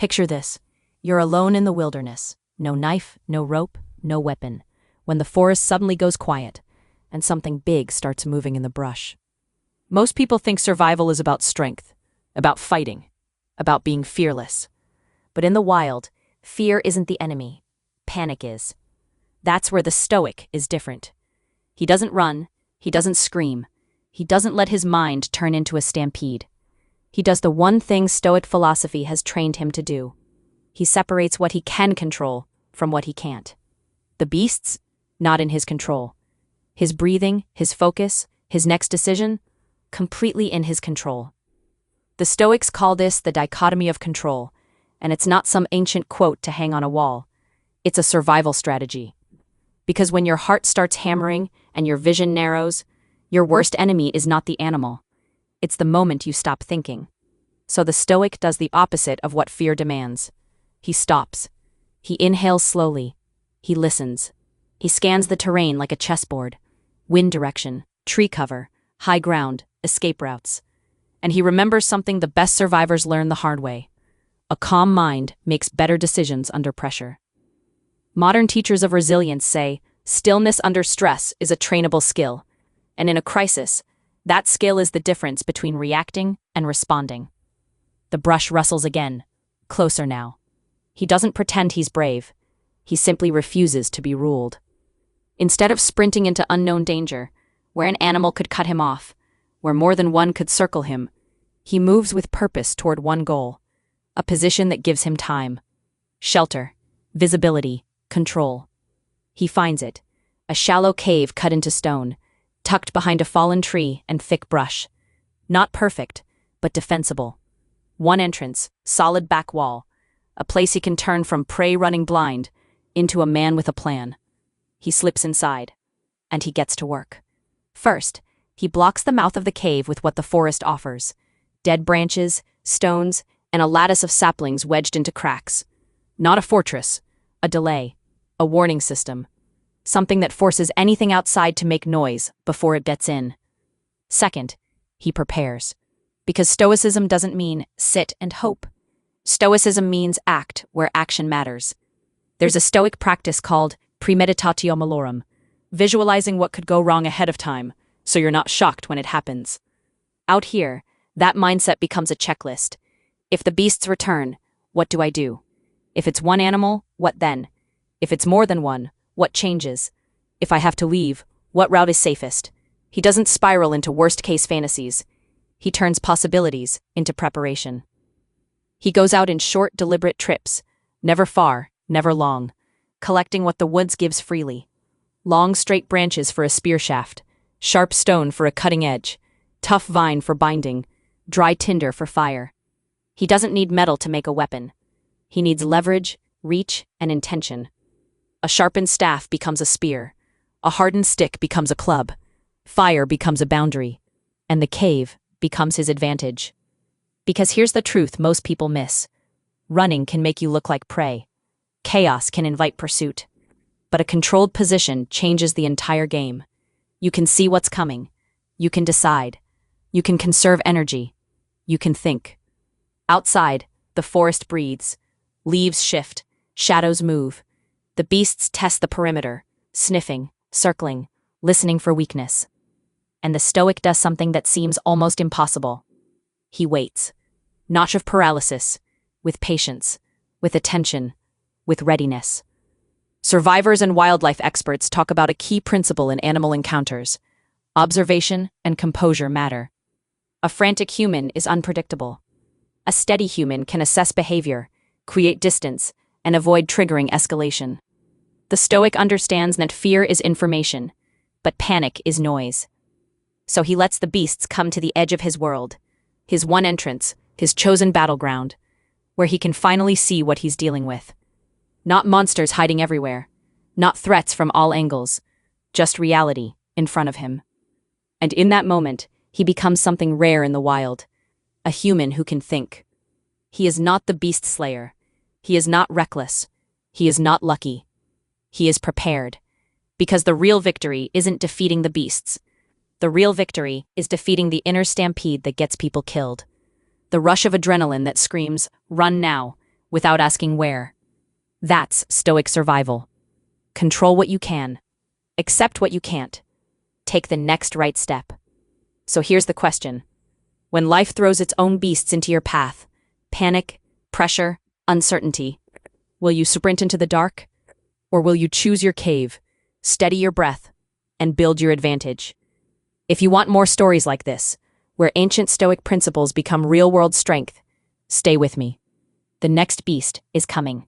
Picture this. You're alone in the wilderness. No knife, no rope, no weapon. When the forest suddenly goes quiet, and something big starts moving in the brush. Most people think survival is about strength, about fighting, about being fearless. But in the wild, fear isn't the enemy. Panic is. That's where the Stoic is different. He doesn't run, he doesn't scream, he doesn't let his mind turn into a stampede. He does the one thing Stoic philosophy has trained him to do. He separates what he can control from what he can't. The beasts, not in his control. His breathing, his focus, his next decision, completely in his control. The Stoics call this the dichotomy of control, and it's not some ancient quote to hang on a wall. It's a survival strategy. Because when your heart starts hammering and your vision narrows, your worst enemy is not the animal. It's the moment you stop thinking. So the Stoic does the opposite of what fear demands. He stops. He inhales slowly. He listens. He scans the terrain like a chessboard. Wind direction, tree cover, high ground, escape routes. And he remembers something the best survivors learn the hard way. A calm mind makes better decisions under pressure. Modern teachers of resilience say, stillness under stress is a trainable skill. And in a crisis, that skill is the difference between reacting and responding. The brush rustles again, closer now. He doesn't pretend he's brave. He simply refuses to be ruled. Instead of sprinting into unknown danger, where an animal could cut him off, where more than one could circle him, he moves with purpose toward one goal, a position that gives him time, shelter, visibility, control. He finds it, a shallow cave cut into stone, tucked behind a fallen tree and thick brush. Not perfect, but defensible. One entrance, solid back wall, a place he can turn from prey running blind into a man with a plan. He slips inside, and he gets to work. First, he blocks the mouth of the cave with what the forest offers: dead branches, stones, and a lattice of saplings wedged into cracks. Not a fortress, a delay, a warning system, something that forces anything outside to make noise before it gets in. Second, he prepares. Because Stoicism doesn't mean sit and hope. Stoicism means act where action matters. There's a Stoic practice called premeditatio malorum, visualizing what could go wrong ahead of time, so you're not shocked when it happens. Out here, that mindset becomes a checklist. If the beasts return, what do I do? If it's one animal, what then? If it's more than one, what changes? If I have to leave, what route is safest? He doesn't spiral into worst-case fantasies. He turns possibilities into preparation. He goes out in short, deliberate trips, never far, never long, collecting what the woods gives freely. Long, straight branches for a spear shaft, sharp stone for a cutting edge, tough vine for binding, dry tinder for fire. He doesn't need metal to make a weapon. He needs leverage, reach, and intention. A sharpened staff becomes a spear. A hardened stick becomes a club. Fire becomes a boundary. And the cave becomes his advantage. Because here's the truth most people miss. Running can make you look like prey. Chaos can invite pursuit. But a controlled position changes the entire game. You can see what's coming. You can decide. You can conserve energy. You can think. Outside, the forest breathes. Leaves shift. Shadows move. The beasts test the perimeter, sniffing, circling, listening for weakness. And the Stoic does something that seems almost impossible. He waits. Not of paralysis, with patience, with attention, with readiness. Survivors and wildlife experts talk about a key principle in animal encounters. Observation and composure matter. A frantic human is unpredictable. A steady human can assess behavior, create distance, and avoid triggering escalation. The Stoic understands that fear is information, but panic is noise. So he lets the beasts come to the edge of his world, his one entrance, his chosen battleground, where he can finally see what he's dealing with. Not monsters hiding everywhere, not threats from all angles, just reality in front of him. And in that moment, he becomes something rare in the wild, a human who can think. He is not the beast slayer. He is not reckless. He is not lucky. He is prepared. Because the real victory isn't defeating the beasts. The real victory is defeating the inner stampede that gets people killed. The rush of adrenaline that screams, "Run now," without asking where. That's Stoic Survival. Control what you can. Accept what you can't. Take the next right step. So here's the question. When life throws its own beasts into your path, panic, pressure, uncertainty, will you sprint into the dark? Or will you choose your cave, steady your breath, and build your advantage? If you want more stories like this, where ancient Stoic principles become real-world strength, stay with me. The next beast is coming.